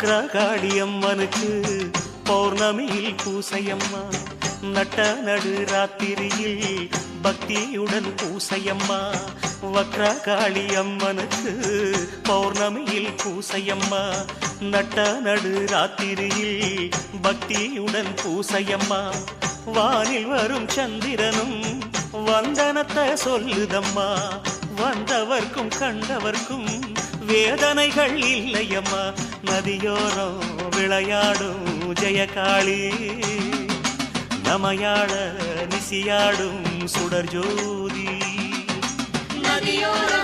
வக்ரகாளியம்மனுக்கு பௌர்ணமியில் பூசையம்மா, நட்ட நடு ராத்திரியில் பக்தியுடன் பூசையம்மா. வக்ரகாளியம்மனுக்கு பௌர்ணமியில் பூசையம்மா, நட்ட நடு ராத்திரியில் பக்தியுடன் பூசையம்மா. வானில் வரும் சந்திரனும் வந்தனத்தை சொல்லுதம்மா, வந்தவர்க்கும் கண்டவர்க்கும் வேதனைகள் இல்லையம்மா. நதியோரம் விளையாடும் ஜெயகாளி, நமையாட நிசியாடும் சுடர் ஜோதி. நதியோரம்